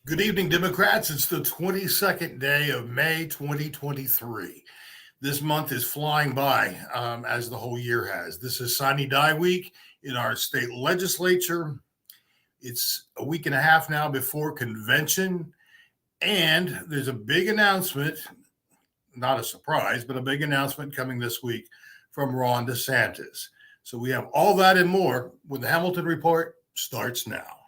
Good evening, Democrats. It's the 22nd day of May 2023. This month is flying by, as the whole year has. This is Sine Die Week in our state legislature. It's a week and a half now before convention, and there's a big announcement, not a surprise, but a big announcement coming this week from Ron DeSantis. So we have all that and more when the Hamilton Report starts now.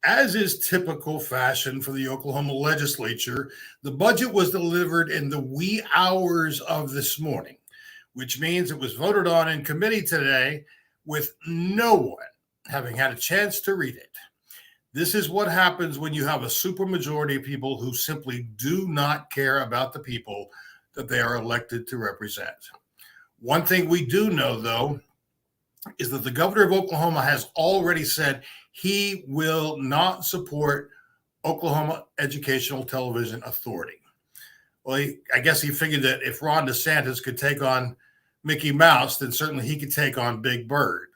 As is typical fashion for the Oklahoma legislature, the budget was delivered in the wee hours of this morning, which means it was voted on in committee today with no one having had a chance to read it. This is what happens when you have a supermajority of people who simply do not care about the people that they are elected to represent. One thing we do know, though, is that the governor of Oklahoma has already said he will not support Oklahoma Educational Television Authority. Well, I guess he figured that if Ron DeSantis could take on Mickey Mouse, then certainly he could take on Big Bird.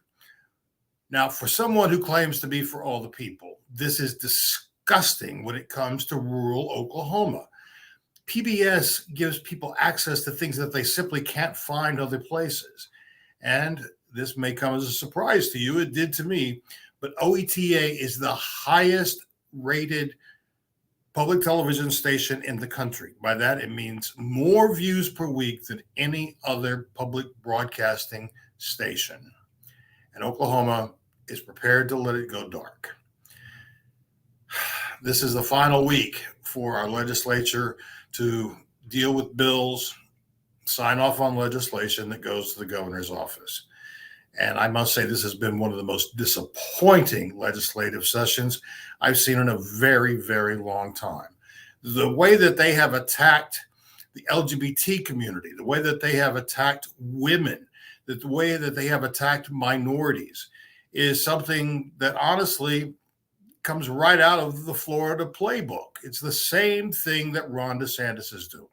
Now, for someone who claims to be for all the people, this is disgusting when it comes to rural Oklahoma. PBS gives people access to things that they simply can't find other places. And this may come as a surprise to you. It did to me. But OETA is the highest rated public television station in the country. By that, it means more views per week than any other public broadcasting station. And Oklahoma is prepared to let it go dark. This is the final week for our legislature to deal with bills, sign off on legislation that goes to the governor's office. And I must say, this has been one of the most disappointing legislative sessions I've seen in a very, very long time. The way that they have attacked the LGBT community, the way that they have attacked women, the way that they have attacked minorities is something that honestly comes right out of the Florida playbook. It's the same thing that Ron DeSantis is doing.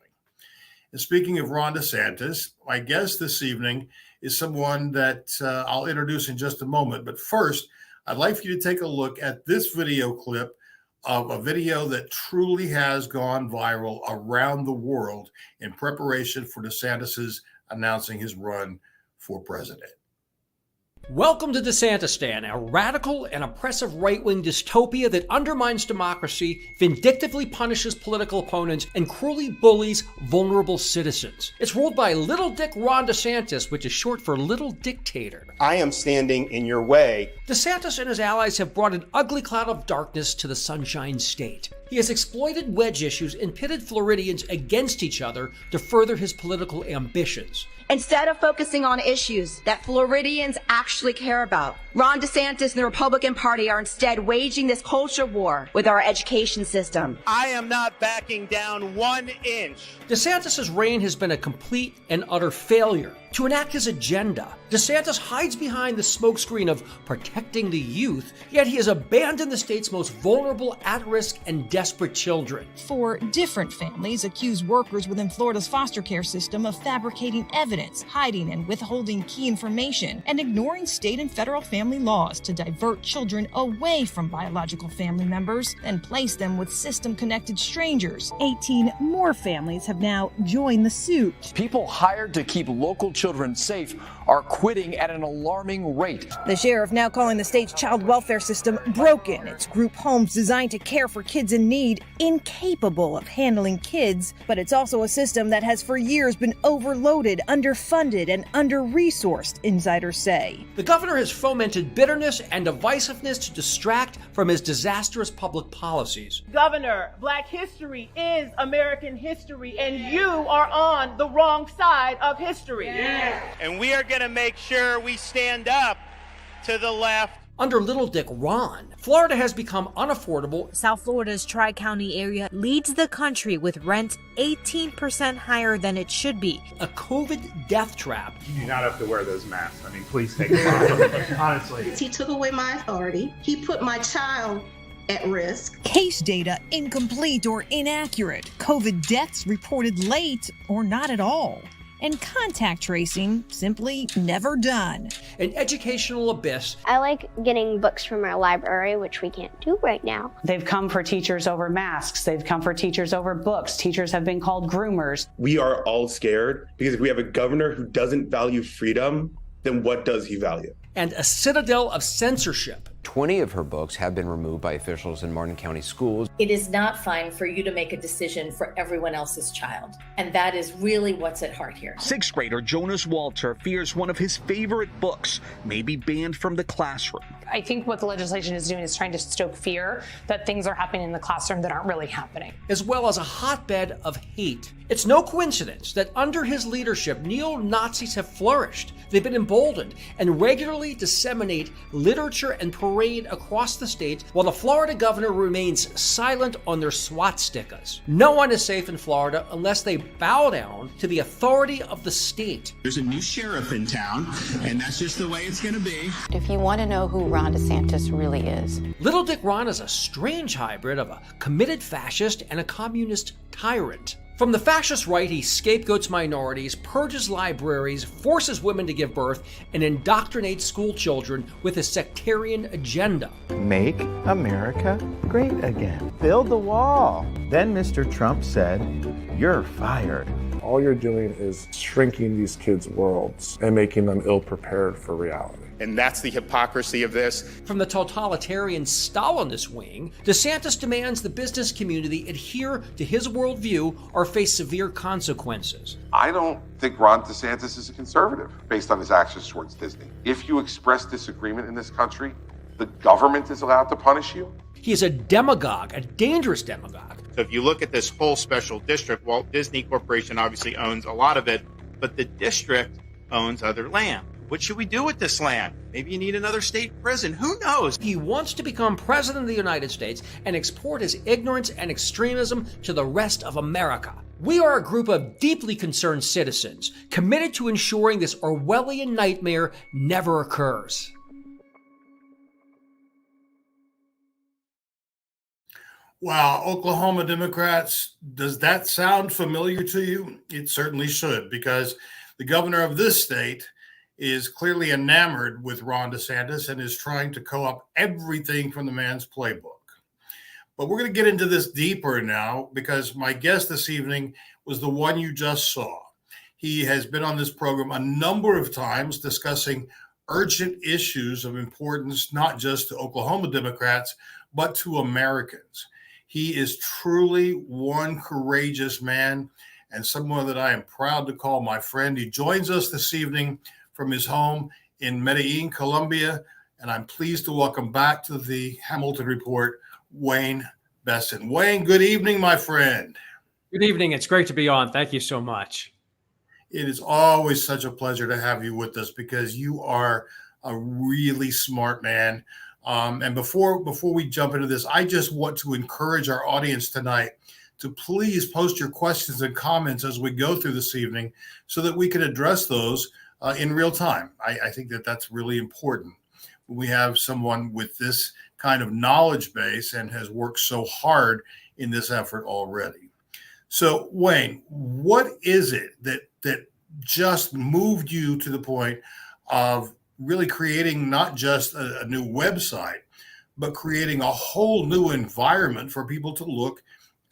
And speaking of Ron DeSantis, my guest this evening is someone that I'll introduce in just a moment. But first, I'd like for you to take a look at this video clip of a video that truly has gone viral around the world in preparation for DeSantis announcing his run for president. Welcome to DeSantistan, a radical and oppressive right-wing dystopia that undermines democracy, vindictively punishes political opponents, and cruelly bullies vulnerable citizens. It's ruled by Little Dick Ron DeSantis, which is short for Little Dictator. I am standing in your way. DeSantis and his allies have brought an ugly cloud of darkness to the Sunshine State. He has exploited wedge issues and pitted Floridians against each other to further his political ambitions. Instead of focusing on issues that Floridians actually care about, Ron DeSantis and the Republican Party are instead waging this culture war with our education system. I am not backing down 1 inch. DeSantis' reign has been a complete and utter failure. To enact his agenda, DeSantis hides behind the smokescreen of protecting the youth, yet he has abandoned the state's most vulnerable, at-risk, and desperate children. 4 different families accuse workers within Florida's foster care system of fabricating evidence, hiding and withholding key information, and ignoring state and federal family laws to divert children away from biological family members and place them with system-connected strangers. 18 more families have now joined the suit. People hired to keep local children safe are quitting at an alarming rate. The sheriff now calling the state's child welfare system broken, its group homes designed to care for kids in need incapable of handling kids, but it's also a system that has for years been overloaded, underfunded, and under-resourced, insiders say. The governor has fomented bitterness and divisiveness to distract from his disastrous public policies. Governor, Black history is American history, and you are on the wrong side of history. And we are going to make sure we stand up to the left Under Little Dick Ron, Florida has become unaffordable. South Florida's Tri-County area leads the country with rent 18% higher than it should be. A COVID death trap. You do not have to wear those masks. I mean, please take it off. Honestly. He took away my authority. He put my child at risk. Case data incomplete or inaccurate. COVID deaths reported late or not at all. And contact tracing simply never done. An educational abyss. I like getting books from our library, which we can't do right now. They've come for teachers over masks. They've come for teachers over books. Teachers have been called groomers. We are all scared because if we have a governor who doesn't value freedom, then what does he value? And a citadel of censorship. 20 of her books have been removed by officials in Martin County schools. It is not fine for you to make a decision for everyone else's child. And that is really what's at heart here. Sixth grader Jonas Walter fears one of his favorite books may be banned from the classroom. I think what the legislation is doing is trying to stoke fear that things are happening in the classroom that aren't really happening. As well as a hotbed of hate. It's no coincidence that under his leadership, neo-Nazis have flourished. They've been emboldened and regularly disseminate literature and parade across the state, while the Florida governor remains silent on their swastikas. No one is safe in Florida unless they bow down to the authority of the state. There's a new sheriff in town, and that's just the way it's going to be. If you want to know who Ron DeSantis really is. Little Dick Ron is a strange hybrid of a committed fascist and a communist tyrant. From the fascist right, he scapegoats minorities, purges libraries, forces women to give birth, and indoctrinates school children with a sectarian agenda. Make America great again. Build the wall. Then Mr. Trump said, "You're fired." All you're doing is shrinking these kids' worlds and making them ill-prepared for reality. And that's the hypocrisy of this. From the totalitarian Stalinist wing, DeSantis demands the business community adhere to his worldview or face severe consequences. I don't think Ron DeSantis is a conservative based on his actions towards Disney. If you express disagreement in this country, the government is allowed to punish you. He is a demagogue, a dangerous demagogue. So if you look at this whole special district, Walt Disney Corporation obviously owns a lot of it, but the district owns other land. What should we do with this land? Maybe you need another state prison. Who knows? He wants to become president of the United States and export his ignorance and extremism to the rest of America. We are a group of deeply concerned citizens committed to ensuring this Orwellian nightmare never occurs. Wow, Oklahoma Democrats, does that sound familiar to you? It certainly should, because the governor of this state is clearly enamored with Ron DeSantis and is trying to co-opt everything from the man's playbook. But we're going to get into this deeper now because my guest this evening was the one you just saw. He has been on this program a number of times discussing urgent issues of importance, not just to Oklahoma Democrats, but to Americans. He is truly one courageous man and someone that I am proud to call my friend. He joins us this evening from his home in Medellin, Colombia, and I'm pleased to welcome back to the Hamilton Report, Wayne Besen. Wayne, good evening, my friend. Good evening. It's great to be on. Thank you so much. It is always such a pleasure to have you with us because you are a really smart man. And before we jump into this, I just want to encourage our audience tonight to please post your questions and comments as we go through this evening so that we can address those in real time. I think that that's really important. We have someone with this kind of knowledge base and has worked so hard in this effort already. So, Wayne, what is it that just moved you to the point of really creating not just a new website, but creating a whole new environment for people to look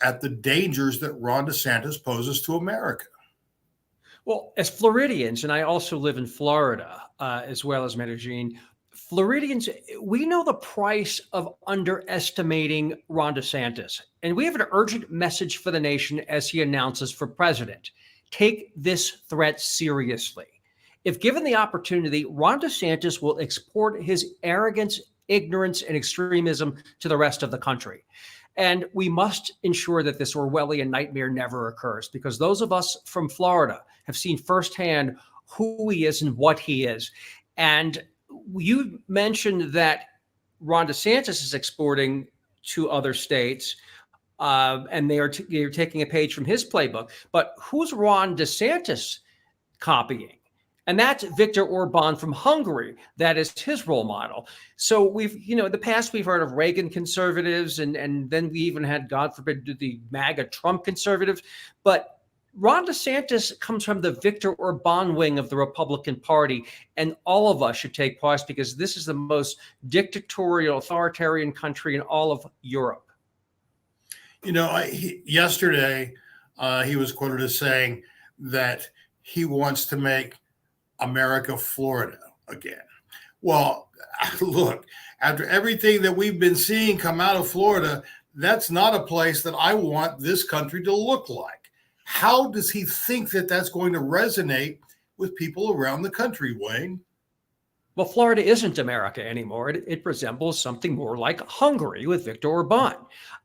at the dangers that Ron DeSantis poses to America? Well, as Floridians, and I also live in Florida as well as Medellin, Floridians, we know the price of underestimating Ron DeSantis. And we have an urgent message for the nation as he announces for president. Take this threat seriously. If given the opportunity, Ron DeSantis will export his arrogance, ignorance, and extremism to the rest of the country. And we must ensure that this Orwellian nightmare never occurs, because those of us from Florida have seen firsthand who he is and what he is. And you mentioned that Ron DeSantis is exporting to other states, and they're taking a page from his playbook. But who's Ron DeSantis copying? And that's Viktor Orban from Hungary. That is his role model. So we've, in the past, we've heard of Reagan conservatives, and then we even had, God forbid, the MAGA Trump conservatives. But Ron DeSantis comes from the Viktor Orban wing of the Republican Party, and all of us should take pause because this is the most dictatorial, authoritarian country in all of Europe. Yesterday, he was quoted as saying that he wants to make America Florida again. Well, look, after everything that we've been seeing come out of Florida, that's not a place that I want this country to look like. How does he think that that's going to resonate with people around the country, Wayne? Well, Florida isn't America anymore. It resembles something more like Hungary with Viktor Orban.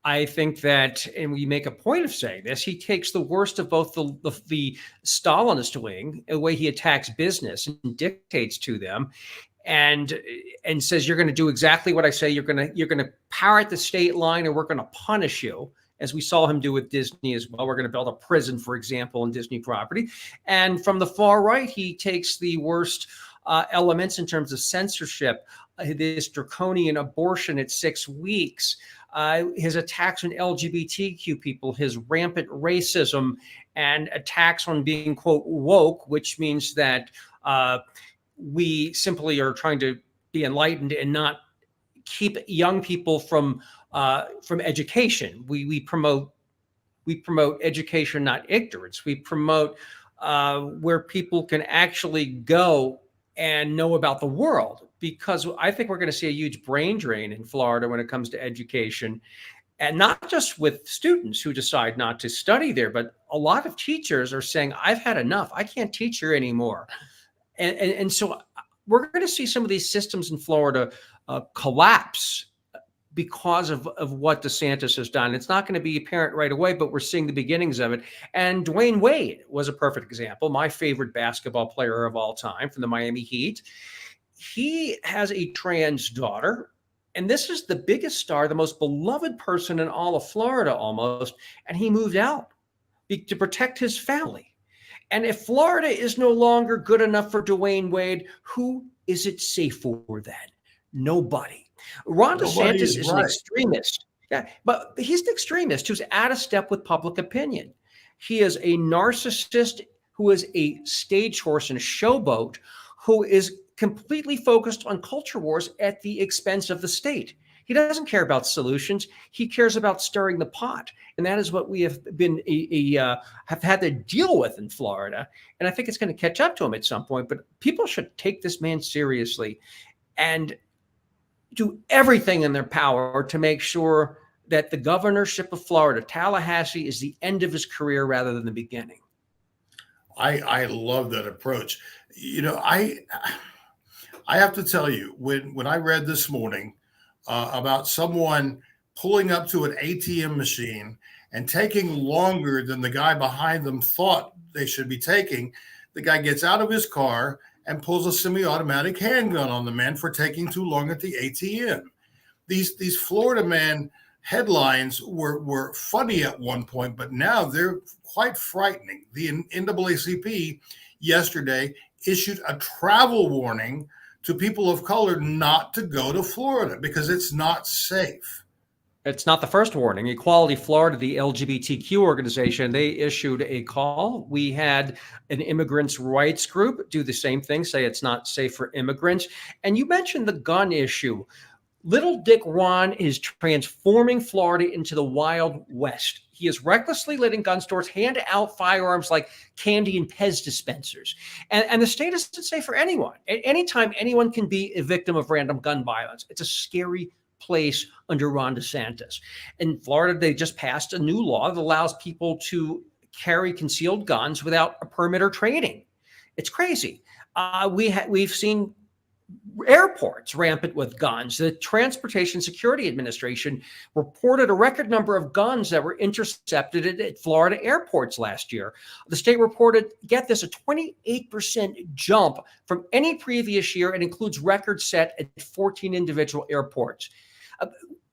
I think that, and we make a point of saying this, he takes the worst of both the Stalinist wing, the way he attacks business and dictates to them, and says you're going to do exactly what I say. You're going to parrot the state line, and we're going to punish you, as we saw him do with Disney as well. We're going to build a prison, for example, on Disney property. And from the far right, he takes the worst elements in terms of censorship, this draconian abortion at 6 weeks, his attacks on LGBTQ people, his rampant racism, and attacks on being, quote, woke, which means that we simply are trying to be enlightened and not keep young people from education. We promote education, not ignorance. We promote where people can actually go and know about the world, because I think we're going to see a huge brain drain in Florida when it comes to education, and not just with students who decide not to study there, but a lot of teachers are saying, I've had enough. I can't teach here anymore. And so we're going to see some of these systems in Florida collapse because of what DeSantis has done. It's not going to be apparent right away, but we're seeing the beginnings of it. And Dwayne Wade was a perfect example, my favorite basketball player of all time from the Miami Heat. He has a trans daughter, and this is the biggest star, the most beloved person in all of Florida almost, and he moved out to protect his family. And if Florida is no longer good enough for Dwayne Wade, who is it safe for then? Nobody. Ron DeSantis is an extremist. Yeah, but he's an extremist who's out of step with public opinion. He is a narcissist who is a stage horse and a showboat who is completely focused on culture wars at the expense of the state. He doesn't care about solutions. He cares about stirring the pot. And that is what we have been have had to deal with in Florida. And I think it's going to catch up to him at some point. But people should take this man seriously and do everything in their power to make sure that the governorship of Florida, Tallahassee, is the end of his career rather than the beginning. I love that approach. I have to tell you, when I read this morning about someone pulling up to an ATM machine and taking longer than the guy behind them thought they should be taking, the guy gets out of his car and pulls a semi-automatic handgun on the man for taking too long at the ATM. These Florida man headlines were funny at one point, but now they're quite frightening. The NAACP yesterday issued a travel warning to people of color not to go to Florida because it's not safe. It's not the first warning. Equality Florida, the LGBTQ organization, they issued a call. We had an immigrants' rights group do the same thing, say it's not safe for immigrants. And you mentioned the gun issue. Little Dick Ron is transforming Florida into the Wild West. He is recklessly letting gun stores hand out firearms like candy and Pez dispensers. And the state isn't safe for anyone. At any time, anyone can be a victim of random gun violence. It's a scary place under Ron DeSantis. In Florida, they just passed a new law that allows people to carry concealed guns without a permit or training. It's crazy. We've seen Airports rampant with guns. The Transportation Security Administration reported a record number of guns that were intercepted at Florida airports last year. The state reported, get this, a 28% jump from any previous year and includes records set at 14 individual airports.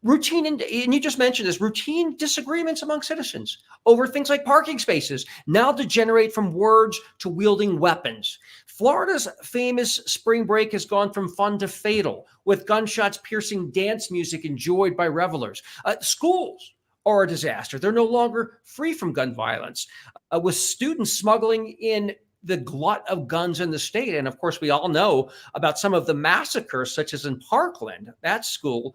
Routine, and you just mentioned this, routine disagreements among citizens over things like parking spaces now degenerate from words to wielding weapons. Florida's famous spring break has gone from fun to fatal, with gunshots piercing dance music enjoyed by revelers. Schools are a disaster. They're no longer free from gun violence, with students smuggling in the glut of guns in the state. And of course, we all know about some of the massacres, such as in Parkland, that school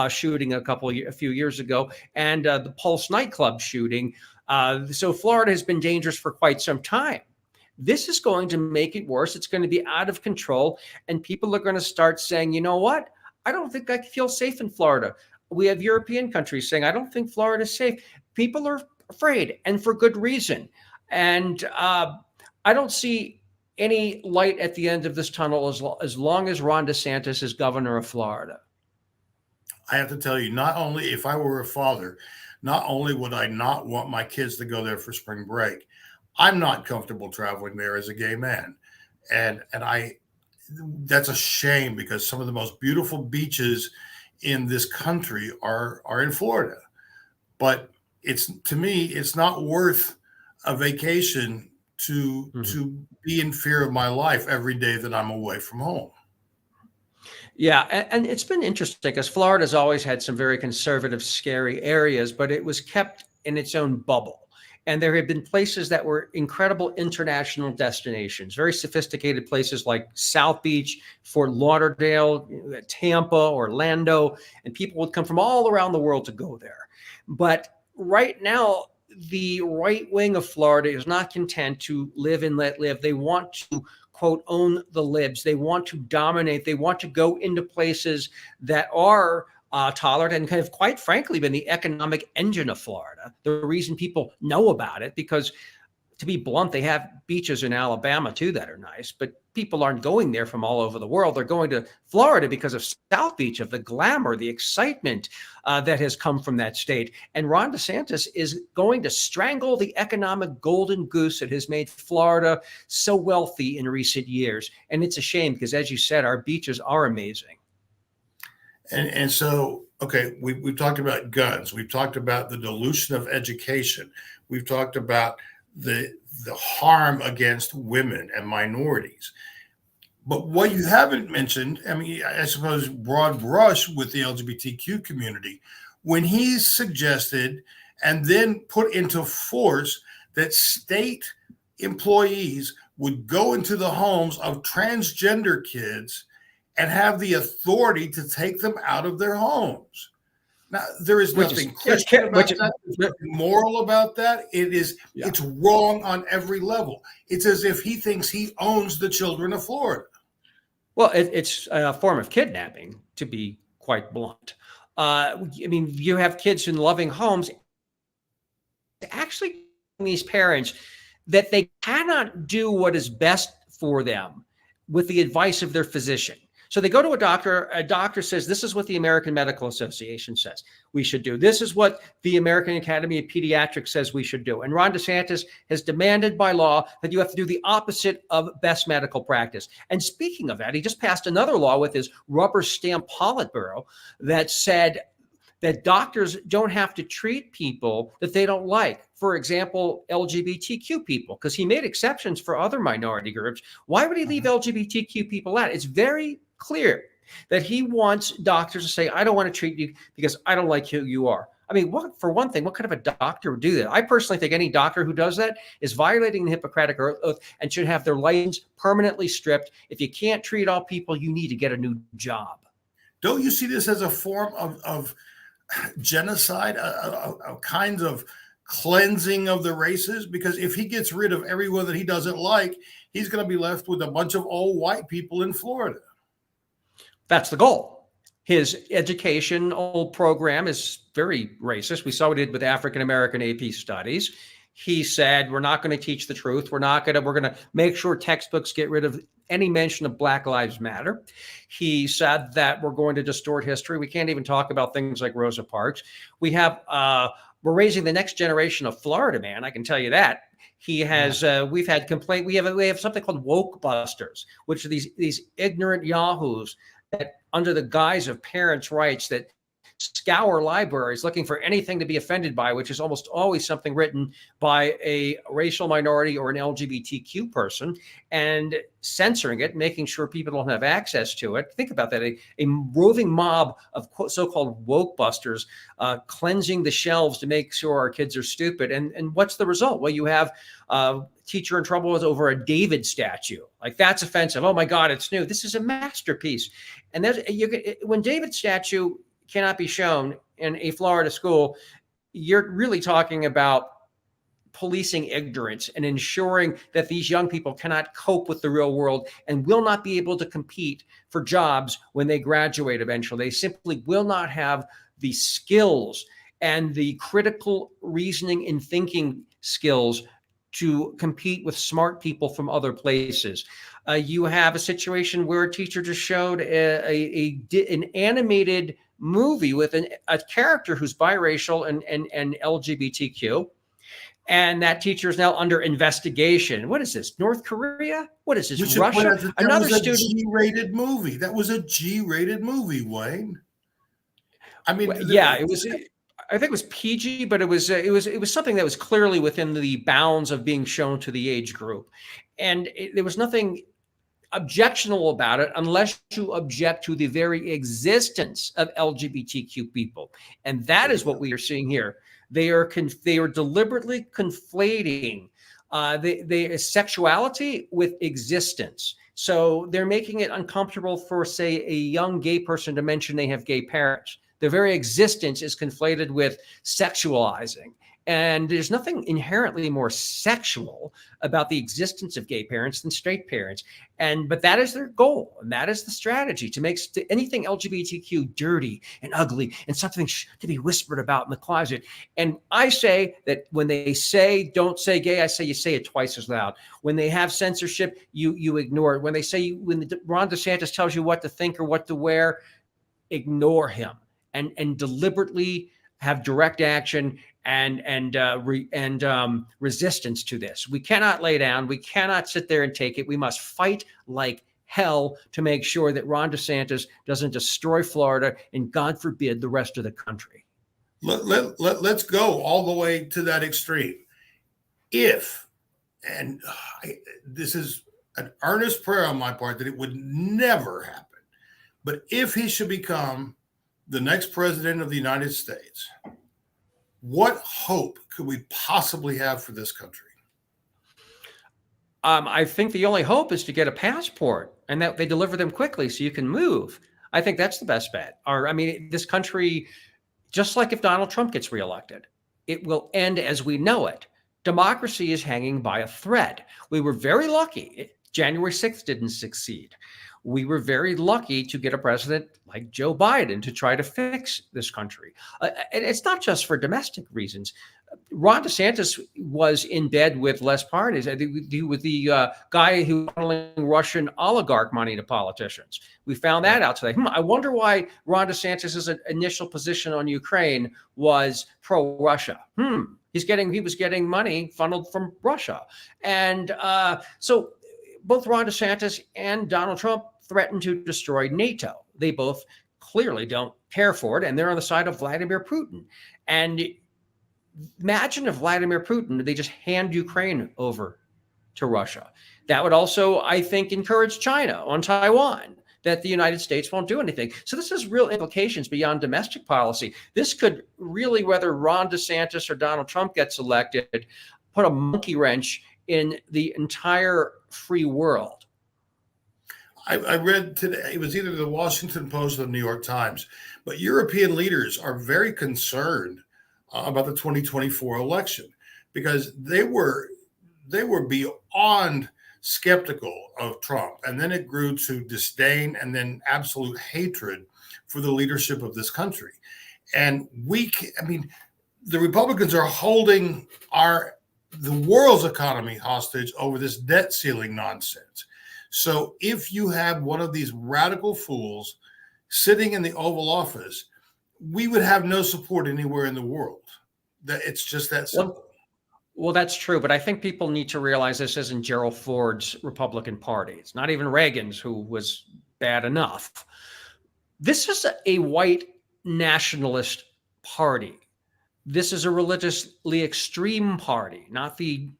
shooting a few years ago, and the Pulse nightclub shooting. So Florida has been dangerous for quite some time. This is going to make it worse. It's going to be out of control, and people are going to start saying, you know what? I don't think I feel safe in Florida. We have European countries saying, I don't think Florida is safe. People are afraid, and for good reason. And I don't see any light at the end of this tunnel as long as Ron DeSantis is governor of Florida. I have to tell you, not only if I were a father, not only would I not want my kids to go there for spring break, I'm not comfortable traveling there as a gay man. And that's a shame, because some of the most beautiful beaches in this country are in Florida. But to me, it's not worth a vacation to be in fear of my life every day that I'm away from home. Yeah, and it's been interesting because Florida's always had some very conservative, scary areas, but it was kept in its own bubble. And there have been places that were incredible international destinations, very sophisticated places like South Beach, Fort Lauderdale, Tampa, Orlando, and people would come from all around the world to go there. But right now, the right wing of Florida is not content to live and let live. They want to, quote, own the libs. They want to dominate. They want to go into places that are tolerant and kind of, quite frankly, been the economic engine of Florida. The reason people know about it, because to be blunt, they have beaches in Alabama too that are nice, but people aren't going there from all over the world. They're going to Florida because of South Beach, of the glamour, the excitement that has come from that state. And Ron DeSantis is going to strangle the economic golden goose that has made Florida so wealthy in recent years. And it's a shame because, as you said, our beaches are amazing. And so, okay, we've talked about guns. We've talked about the dilution of education. We've talked about the harm against women and minorities. But what you haven't mentioned, I mean, I suppose broad brush with the LGBTQ community, when he suggested and then put into force that state employees would go into the homes of transgender kids and have the authority to take them out of their homes. Now, there is nothing Christian about that. There's nothing moral about that. It's wrong on every level. It's as if he thinks he owns the children of Florida. Well, it's a form of kidnapping, to be quite blunt. I mean, you have kids in loving homes. Actually, these parents that they cannot do what is best for them with the advice of their physician. So they go to a doctor says, this is what the American Medical Association says we should do. This is what the American Academy of Pediatrics says we should do. And Ron DeSantis has demanded by law that you have to do the opposite of best medical practice. And speaking of that, he just passed another law with his rubber stamp Politburo that said that doctors don't have to treat people that they don't like. For example, LGBTQ people, because he made exceptions for other minority groups. Why would he leave LGBTQ people out? It's very clear that he wants doctors to say, I don't want to treat you because I don't like who you are. I mean, for one thing, what kind of a doctor would do that? I personally think any doctor who does that is violating the Hippocratic Oath and should have their license permanently stripped. If you can't treat all people, you need to get a new job. Don't you see this as a form of genocide, a kind of cleansing of the races? Because if he gets rid of everyone that he doesn't like, he's going to be left with a bunch of old white people in Florida. That's the goal. His educational program is very racist. We saw what he did with African-American AP studies. He said, we're not going to teach the truth. We're going to make sure textbooks get rid of any mention of Black Lives Matter. He said that we're going to distort history. We can't even talk about things like Rosa Parks. We're raising the next generation of Florida man. I can tell you that. He has. We've had complaint. We have something called woke busters, which are these ignorant yahoos that, under the guise of parents' rights, that scour libraries looking for anything to be offended by, which is almost always something written by a racial minority or an LGBTQ person, and censoring it, making sure people don't have access to it. Think about that. A roving mob of so-called woke busters cleansing the shelves to make sure our kids are stupid. And what's the result? Well, you have teacher in trouble over a David statue. Like, that's offensive. Oh my God, it's new. This is a masterpiece. And when David statue cannot be shown in a Florida school, you're really talking about policing ignorance and ensuring that these young people cannot cope with the real world and will not be able to compete for jobs when they graduate eventually. They simply will not have the skills and the critical reasoning and thinking skills to compete with smart people from other places. You have a situation where a teacher just showed an animated movie with a character who's biracial and LGBTQ. And that teacher is now under investigation. What is this? North Korea? What is this? Russia? Another student. G-rated movie. That was a G-rated movie, Wayne. I mean, yeah, it was. I think it was PG, but it was something that was clearly within the bounds of being shown to the age group, and there was nothing objectionable about it unless you object to the very existence of LGBTQ people, and that is what we are seeing here. They are deliberately conflating the sexuality with existence. So they're making it uncomfortable for, say, a young gay person to mention they have gay parents. Their very existence is conflated with sexualizing. And there's nothing inherently more sexual about the existence of gay parents than straight parents. But that is their goal. And that is the strategy, to make anything LGBTQ dirty and ugly and something to be whispered about in the closet. And I say that when they say, don't say gay, I say you say it twice as loud. When they have censorship, you ignore it. When Ron DeSantis tells you what to think or what to wear, ignore him and deliberately have direct action and resistance to this. We cannot lay down. We cannot sit there and take it. We must fight like hell to make sure that Ron DeSantis doesn't destroy Florida and, God forbid, the rest of the country. Let's go all the way to that extreme. This is an earnest prayer on my part that it would never happen, but if he should become the next president of the United States, what hope could we possibly have for this country? I think the only hope is to get a passport and that they deliver them quickly so you can move. I think that's the best bet. This country, just like if Donald Trump gets reelected, it will end as we know it. Democracy is hanging by a thread. We were very lucky. January 6th didn't succeed. We were very lucky to get a president like Joe Biden to try to fix this country. And it's not just for domestic reasons. Ron DeSantis was in bed with less parties, with the guy who was funneling Russian oligarch money to politicians. We found that out today. I wonder why Ron DeSantis' initial position on Ukraine was pro-Russia. He was getting money funneled from Russia. And so both Ron DeSantis and Donald Trump threatened to destroy NATO. They both clearly don't care for it, and they're on the side of Vladimir Putin. And imagine if Vladimir Putin, they just hand Ukraine over to Russia. That would also, I think, encourage China on Taiwan, that the United States won't do anything. So this has real implications beyond domestic policy. This could really, whether Ron DeSantis or Donald Trump gets elected, put a monkey wrench in the entire free world. I read today, it was either the Washington Post or the New York Times, but European leaders are very concerned about the 2024 election because they were beyond skeptical of Trump. And then it grew to disdain and then absolute hatred for the leadership of this country. And the Republicans are holding the world's economy hostage over this debt ceiling nonsense. So if you have one of these radical fools sitting in the Oval Office, we would have no support anywhere in the world. That it's just that simple. Well, that's true, but I think people need to realize this isn't Gerald Ford's Republican Party. It's not even Reagan's, who was bad enough. This is a white nationalist party. This is a religiously extreme party, not the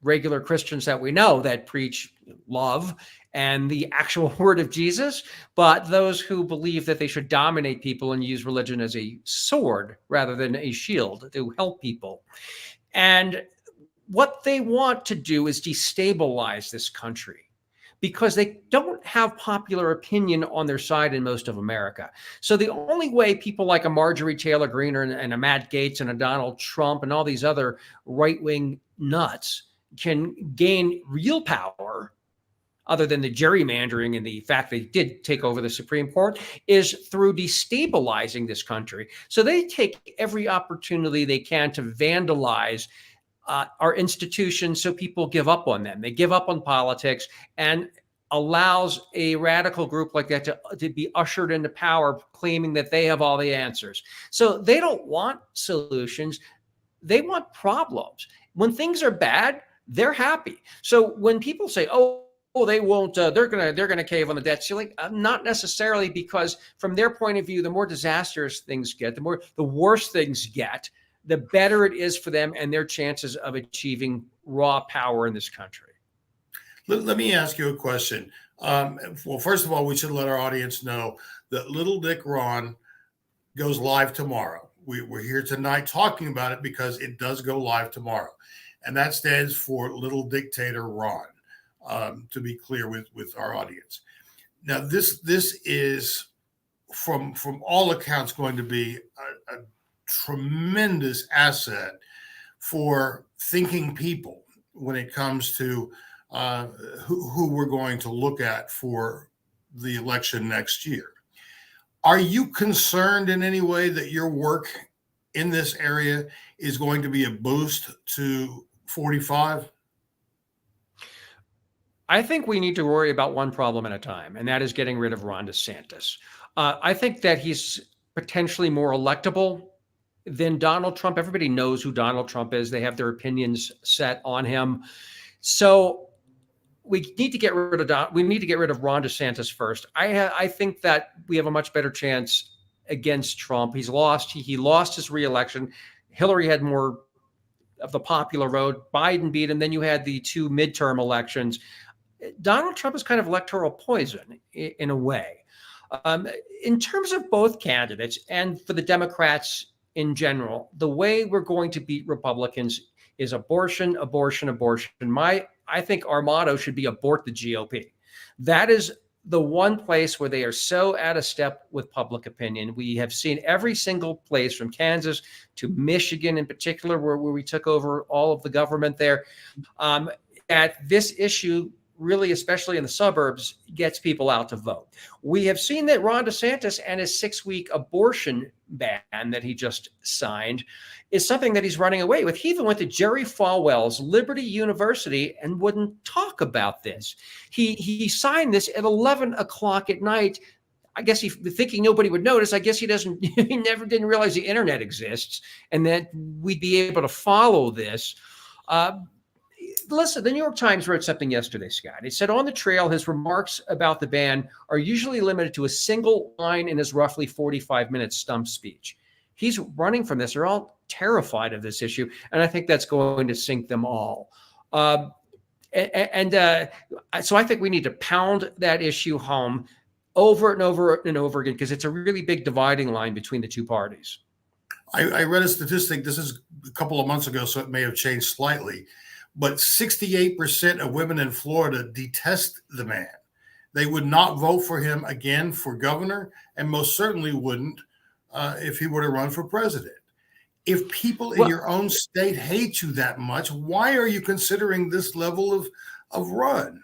regular Christians that we know that preach love and the actual word of Jesus, but those who believe that they should dominate people and use religion as a sword rather than a shield to help people. And what they want to do is destabilize this country because they don't have popular opinion on their side in most of America. So the only way people like a Marjorie Taylor Greene and a Matt Gaetz and a Donald Trump and all these other right-wing nuts can gain real power, other than the gerrymandering and the fact they did take over the Supreme Court, is through destabilizing this country. So they take every opportunity they can to vandalize our institutions so people give up on them. They give up on politics and allows a radical group like that to be ushered into power, claiming that they have all the answers. So they don't want solutions. They want problems. When things are bad, they're happy. So when people say, oh, they won't, they're gonna cave on the debt ceiling, not necessarily, because from their point of view, the more disastrous things get, the worse things get, the better it is for them and their chances of achieving raw power in this country. Let me ask you a question. Well, first of all, we should let our audience know that Little Dick Ron goes live tomorrow. We're here tonight talking about it because it does go live tomorrow. And that stands for Little Dictator Ron, to be clear with our audience. Now, this is, from all accounts, going to be a tremendous asset for thinking people when it comes to who we're going to look at for the election next year. Are you concerned in any way that your work in this area is going to be a boost to 45? I think we need to worry about one problem at a time, and that is getting rid of Ron DeSantis. I think that he's potentially more electable than Donald Trump. Everybody knows who Donald Trump is. They have their opinions set on him. So we need to get rid of Ron DeSantis first. I think that we have a much better chance against Trump. He's lost. He lost his reelection. Hillary had more of the popular vote. Biden beat him. Then you had the two midterm elections. Donald Trump is kind of electoral poison in a way. In terms of both candidates and for the Democrats in general, the way we're going to beat Republicans is abortion, abortion, abortion. I think our motto should be abort the GOP. That is the one place where they are so out of step with public opinion. We have seen every single place from Kansas to Michigan in particular, where we took over all of the government there, that this issue really, especially in the suburbs, gets people out to vote. We have seen that Ron DeSantis and his 6-week abortion ban that he just signed is something that he's running away with. He even went to Jerry Falwell's Liberty University and wouldn't talk about this. He signed this at 11 o'clock at night. I guess he thinking nobody would notice. I guess he didn't realize the internet exists and that we'd be able to follow this. Listen, the New York Times wrote something yesterday, Scott. It said on the trail, his remarks about the ban are usually limited to a single line in his roughly 45-minute stump speech. He's running from this. They're all terrified of this issue, and I think that's going to sink them all. So I think we need to pound that issue home over and over and over again, because it's a really big dividing line between the two parties. I read a statistic. This is a couple of months ago, so it may have changed slightly. But 68% of women in Florida detest the man. They would not vote for him again for governor, and most certainly wouldn't if he were to run for president. If people in your own state hate you that much, why are you considering this level of run?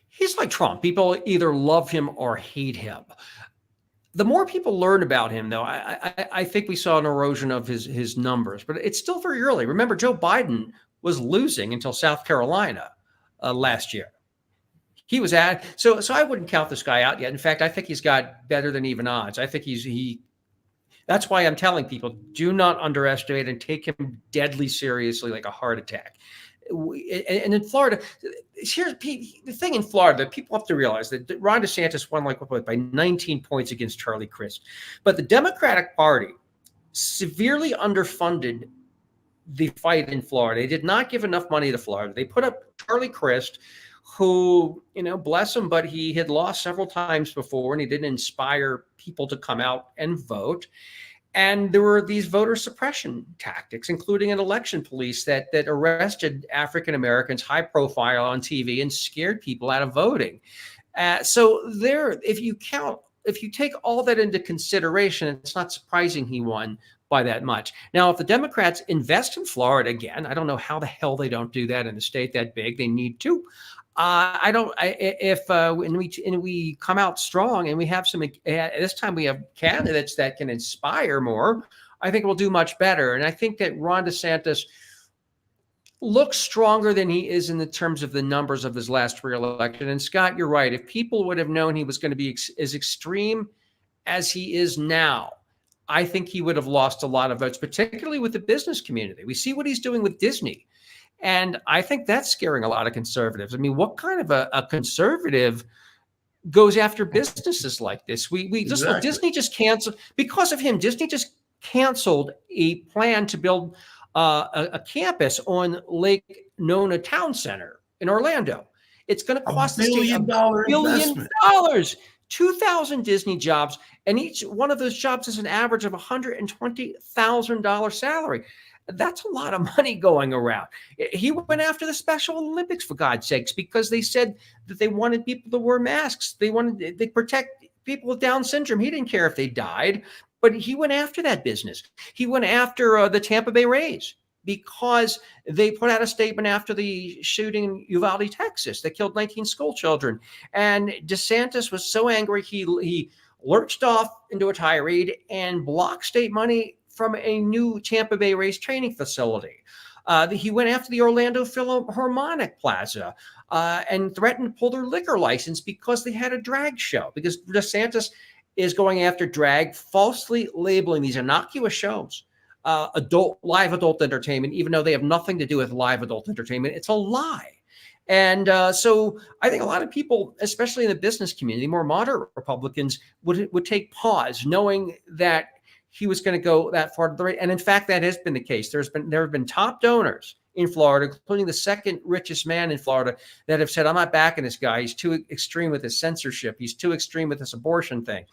He's like Trump. People either love him or hate him. The more people learn about him, though, I think we saw an erosion of his numbers, but it's still very early. Remember, Joe Biden was losing until South Carolina last year. He was at so I wouldn't count this guy out yet. In fact, I think he's got better than even odds. I think he. That's why I'm telling people, do not underestimate and take him deadly seriously, like a heart attack. And in Florida, here's the thing in Florida that people have to realize that Ron DeSantis won by 19 points against Charlie Crist, but the Democratic Party severely underfunded the fight in Florida. They did not give enough money to Florida. They put up Charlie Crist, who, bless him, but he had lost several times before and he didn't inspire people to come out and vote. And there were these voter suppression tactics, including an election police that arrested African Americans high profile on TV and scared people out of voting. If you take all that into consideration, it's not surprising he won by that much. Now, if the Democrats invest in Florida again, I don't know how the hell they don't do that in a state that big. They need to. When we come out strong and we have this time we have candidates that can inspire more, I think we'll do much better. And I think that Ron DeSantis looks stronger than he is in the terms of the numbers of his last re-election. And Scott, you're right. If people would have known he was going to be as extreme as he is now, I think he would have lost a lot of votes, particularly with the business community. We see what he's doing with Disney. And I think that's scaring a lot of conservatives. I mean, what kind of a conservative goes after businesses like this? Disney just canceled, because of him, Disney just canceled a plan to build a campus on Lake Nona Town Center in Orlando. It's going to cost the state $1 billion, 2,000 Disney jobs, and each one of those jobs is an average of $120,000 salary. That's a lot of money going around. He went after the Special Olympics, for God's sakes, because they said that they wanted people to wear masks. They protect people with Down syndrome. He didn't care if they died, but he went after that business. He went after the Tampa Bay Rays because they put out a statement after the shooting in Uvalde, Texas, that killed 19 school children. And DeSantis was so angry, he lurched off into a tirade and blocked state money from a new Tampa Bay Rays training facility. He went after the Orlando Philharmonic Plaza and threatened to pull their liquor license because they had a drag show, because DeSantis is going after drag, falsely labeling these innocuous shows live adult entertainment, even though they have nothing to do with live adult entertainment. It's a lie. And so I think a lot of people, especially in the business community, more moderate Republicans, would take pause, knowing that he was going to go that far to the right. And in fact, that has been the case. There have been top donors in Florida, including the second richest man in Florida, that have said, I'm not backing this guy. He's too extreme with his censorship. He's too extreme with this abortion thing.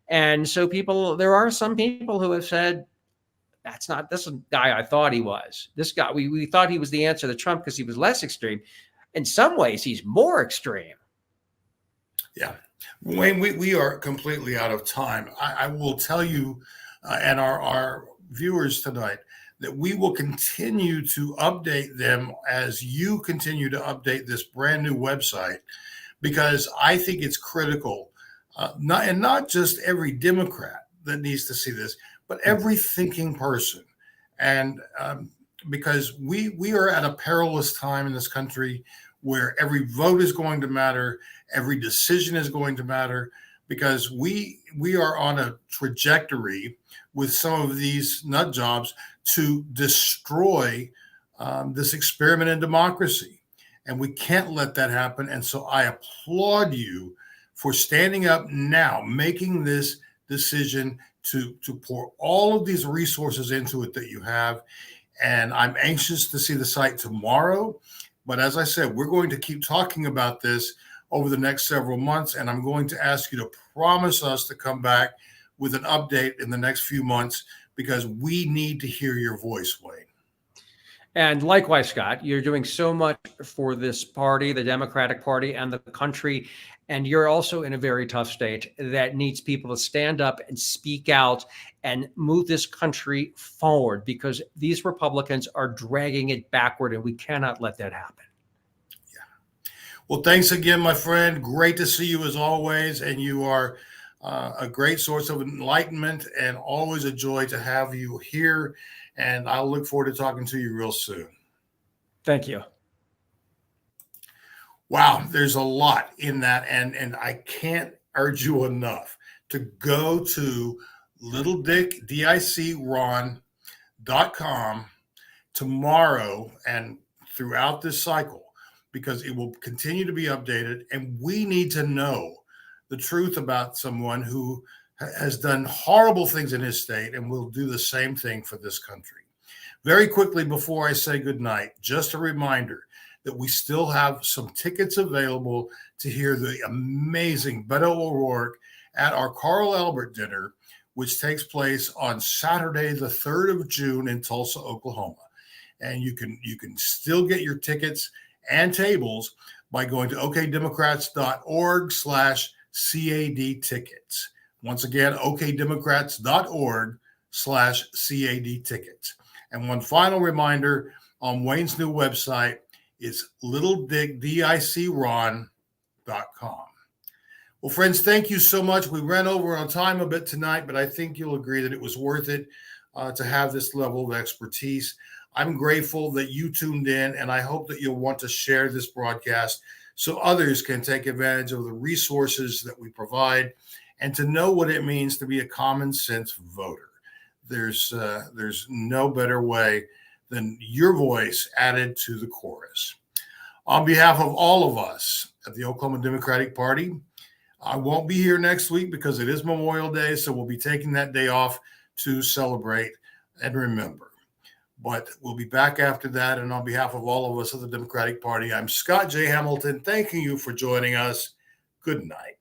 And so there are some people who have said, this is the guy I thought he was. This guy, we thought he was the answer to Trump because he was less extreme. In some ways, he's more extreme. Yeah. Wayne, we are completely out of time. I will tell you, and our viewers tonight, that we will continue to update them as you continue to update this brand new website, because I think it's critical, not just every Democrat that needs to see this, but every thinking person. And because we are at a perilous time in this country where every vote is going to matter, every decision is going to matter, because we are on a trajectory with some of these nut jobs to destroy this experiment in democracy. And we can't let that happen. And so I applaud you for standing up now, making this decision to pour all of these resources into it that you have. And I'm anxious to see the site tomorrow. But as I said, we're going to keep talking about this over the next several months. And I'm going to ask you to promise us to come back with an update in the next few months, because we need to hear your voice, Wayne. And likewise, Scott, you're doing so much for this party, the Democratic Party, and the country. And you're also in a very tough state that needs people to stand up and speak out and move this country forward, because these Republicans are dragging it backward, and we cannot let that happen. Yeah. Well, thanks again, my friend. Great to see you as always. And you are a great source of enlightenment, and always a joy to have you here. And I'll look forward to talking to you real soon. Thank you. Wow, there's a lot in that, and I can't urge you enough to go to DicRon.com tomorrow and throughout this cycle, because it will continue to be updated, and we need to know the truth about someone who has done horrible things in his state and will do the same thing for this country. Very quickly, before I say goodnight, just a reminder that we still have some tickets available to hear the amazing Beto O'Rourke at our Carl Albert dinner, which takes place on Saturday, the 3rd of June in Tulsa, Oklahoma. And you can still get your tickets and tables by going to okdemocrats.org/CAD tickets. Once again, okdemocrats.org/CAD tickets. And one final reminder on Wayne's new website is DicRon.com. Well, friends, thank you so much. We ran over on time a bit tonight, but I think you'll agree that it was worth it to have this level of expertise. I'm grateful that you tuned in, and I hope that you'll want to share this broadcast so others can take advantage of the resources that we provide and to know what it means to be a common sense voter. There's no better way than your voice added to the chorus. On behalf of all of us at the Oklahoma Democratic Party, I won't be here next week because it is Memorial Day, so we'll be taking that day off to celebrate and remember. But we'll be back after that, and on behalf of all of us at the Democratic Party, I'm Scott J. Hamilton, thanking you for joining us. Good night.